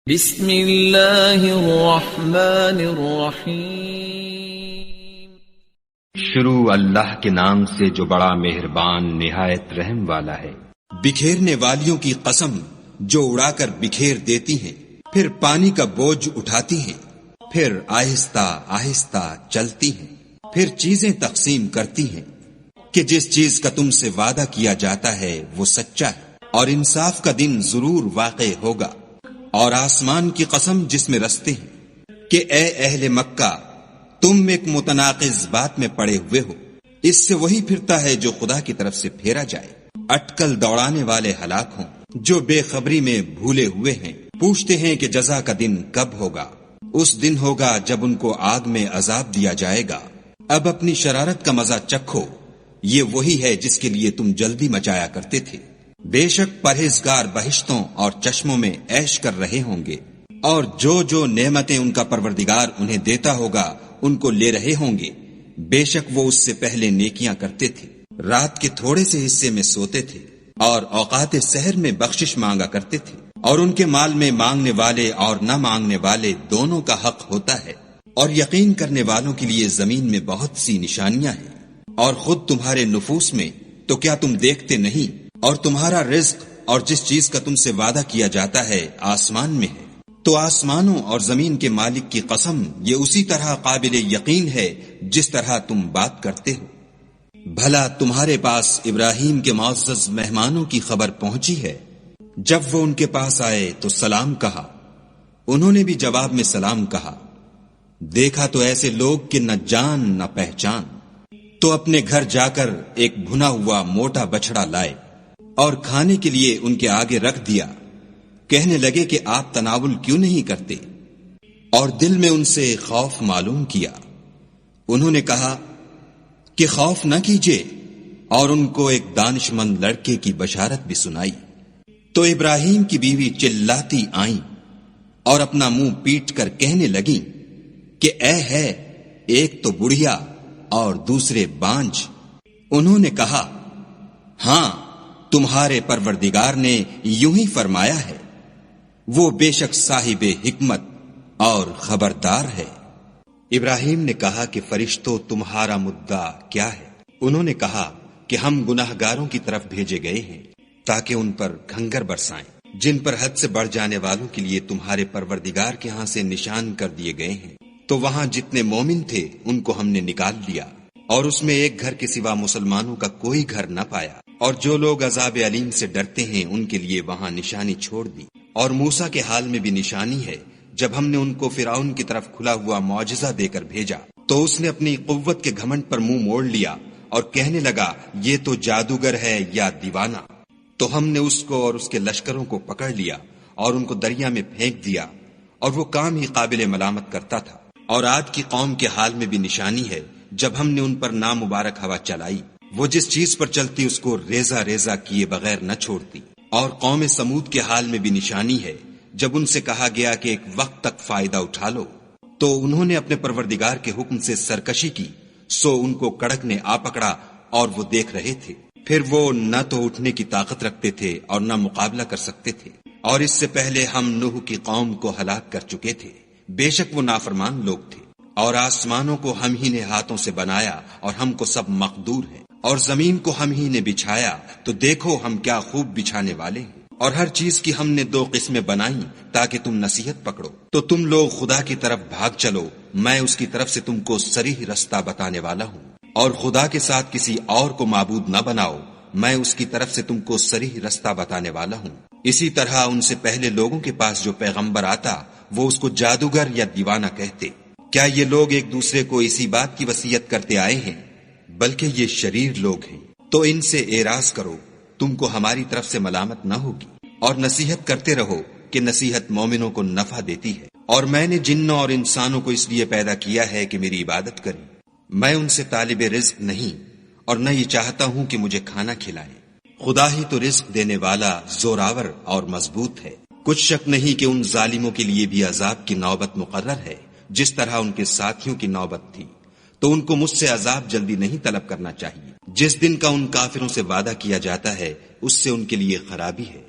بسم اللہ الرحمن الرحیم۔ شروع اللہ کے نام سے جو بڑا مہربان نہایت رحم والا ہے۔ بکھیرنے والیوں کی قسم جو اڑا کر بکھیر دیتی ہیں، پھر پانی کا بوجھ اٹھاتی ہیں، پھر آہستہ آہستہ چلتی ہیں، پھر چیزیں تقسیم کرتی ہیں کہ جس چیز کا تم سے وعدہ کیا جاتا ہے وہ سچا ہے اور انصاف کا دن ضرور واقع ہوگا۔ اور آسمان کی قسم جس میں رستے ہیں کہ اے اہل مکہ تم ایک متناقض بات میں پڑے ہوئے ہو، اس سے وہی پھرتا ہے جو خدا کی طرف سے پھیرا جائے۔ اٹکل دوڑانے والے ہلاک ہوں جو بے خبری میں بھولے ہوئے ہیں، پوچھتے ہیں کہ جزا کا دن کب ہوگا۔ اس دن ہوگا جب ان کو آگ میں عذاب دیا جائے گا۔ اب اپنی شرارت کا مزہ چکھو، یہ وہی ہے جس کے لیے تم جلدی مچایا کرتے تھے۔ بے شک پرہیزگار بہشتوں اور چشموں میں عیش کر رہے ہوں گے، اور جو نعمتیں ان کا پروردگار انہیں دیتا ہوگا ان کو لے رہے ہوں گے۔ بے شک وہ اس سے پہلے نیکیاں کرتے تھے، رات کے تھوڑے سے حصے میں سوتے تھے اور اوقات سحر میں بخشش مانگا کرتے تھے، اور ان کے مال میں مانگنے والے اور نہ مانگنے والے دونوں کا حق ہوتا ہے۔ اور یقین کرنے والوں کے لیے زمین میں بہت سی نشانیاں ہیں، اور خود تمہارے نفوس میں تو کیا تم دیکھتے نہیں؟ اور تمہارا رزق اور جس چیز کا تم سے وعدہ کیا جاتا ہے آسمان میں ہے۔ تو آسمانوں اور زمین کے مالک کی قسم یہ اسی طرح قابل یقین ہے جس طرح تم بات کرتے ہو۔ بھلا تمہارے پاس ابراہیم کے معزز مہمانوں کی خبر پہنچی ہے؟ جب وہ ان کے پاس آئے تو سلام کہا، انہوں نے بھی جواب میں سلام کہا۔ دیکھا تو ایسے لوگ کہ نہ جان نہ پہچان، تو اپنے گھر جا کر ایک بھنا ہوا موٹا بچڑا لائے اور کھانے کے لیے ان کے آگے رکھ دیا۔ کہنے لگے کہ آپ تناول کیوں نہیں کرتے؟ اور دل میں ان سے خوف معلوم کیا۔ انہوں نے کہا کہ خوف نہ کیجیے، اور ان کو ایک دانش مند لڑکے کی بشارت بھی سنائی۔ تو ابراہیم کی بیوی چلاتی آئیں اور اپنا منہ پیٹ کر کہنے لگیں کہ اے ہے، ایک تو بڑھیا اور دوسرے بانج۔ انہوں نے کہا، ہاں تمہارے پروردگار نے یوں ہی فرمایا ہے، وہ بے شک صاحب حکمت اور خبردار ہے۔ ابراہیم نے کہا کہ فرشتوں تمہارا مدعا کیا ہے؟ انہوں نے کہا کہ ہم گناہگاروں کی طرف بھیجے گئے ہیں تاکہ ان پر کھنگر برسائیں، جن پر حد سے بڑھ جانے والوں کے لیے تمہارے پروردگار کے ہاں سے نشان کر دیے گئے ہیں۔ تو وہاں جتنے مومن تھے ان کو ہم نے نکال لیا، اور اس میں ایک گھر کے سوا مسلمانوں کا کوئی گھر نہ پایا، اور جو لوگ عذاب علیم سے ڈرتے ہیں ان کے لیے وہاں نشانی چھوڑ دی۔ اور موسیٰ کے حال میں بھی نشانی ہے، جب ہم نے ان کو فرعون کی طرف کھلا ہوا معجزہ دے کر بھیجا تو اس نے اپنی قوت کے گھمنڈ پر منہ موڑ لیا اور کہنے لگا یہ تو جادوگر ہے یا دیوانہ۔ تو ہم نے اس کو اور اس کے لشکروں کو پکڑ لیا اور ان کو دریا میں پھینک دیا، اور وہ کام ہی قابل ملامت کرتا تھا۔ اور عاد کی قوم کے حال میں بھی نشانی ہے، جب ہم نے ان پر نامبارک ہوا چلائی، وہ جس چیز پر چلتی اس کو ریزہ ریزہ کیے بغیر نہ چھوڑتی۔ اور قوم سمود کے حال میں بھی نشانی ہے، جب ان سے کہا گیا کہ ایک وقت تک فائدہ اٹھا لو، تو انہوں نے اپنے پروردگار کے حکم سے سرکشی کی، سو ان کو کڑک نے آ پکڑا اور وہ دیکھ رہے تھے۔ پھر وہ نہ تو اٹھنے کی طاقت رکھتے تھے اور نہ مقابلہ کر سکتے تھے۔ اور اس سے پہلے ہم نوح کی قوم کو ہلاک کر چکے تھے، بے شک وہ نافرمان لوگ تھے۔ اور آسمانوں کو ہم ہی نے ہاتھوں سے بنایا اور ہم کو سب مقدور ہے، اور زمین کو ہم ہی نے بچھایا، تو دیکھو ہم کیا خوب بچھانے والے ہیں۔ اور ہر چیز کی ہم نے 2 قسمیں بنائیں تاکہ تم نصیحت پکڑو۔ تو تم لوگ خدا کی طرف بھاگ چلو، میں اس کی طرف سے تم کو صریح رستہ بتانے والا ہوں۔ اور خدا کے ساتھ کسی اور کو معبود نہ بناؤ، میں اس کی طرف سے تم کو صریح رستہ بتانے والا ہوں۔ اسی طرح ان سے پہلے لوگوں کے پاس جو پیغمبر آتا وہ اس کو جادوگر یا دیوانہ کہتے۔ کیا یہ لوگ ایک دوسرے کو اسی بات کی وصیت کرتے آئے ہیں؟ بلکہ یہ شریر لوگ ہیں۔ تو ان سے اعراض کرو، تم کو ہماری طرف سے ملامت نہ ہوگی، اور نصیحت کرتے رہو کہ نصیحت مومنوں کو نفع دیتی ہے۔ اور میں نے جنوں اور انسانوں کو اس لیے پیدا کیا ہے کہ میری عبادت کریں۔ میں ان سے طالب رزق نہیں، اور نہ یہ چاہتا ہوں کہ مجھے کھانا کھلائیں۔ خدا ہی تو رزق دینے والا، زوراور اور مضبوط ہے۔ کچھ شک نہیں کہ ان ظالموں کے لیے بھی عذاب کی نوبت مقرر ہے، جس طرح ان کے ساتھیوں کی نوبت تھی۔ تو ان کو مجھ سے عذاب جلدی نہیں طلب کرنا چاہیے۔ جس دن کا ان کافروں سے وعدہ کیا جاتا ہے اس سے ان کے لیے خرابی ہے۔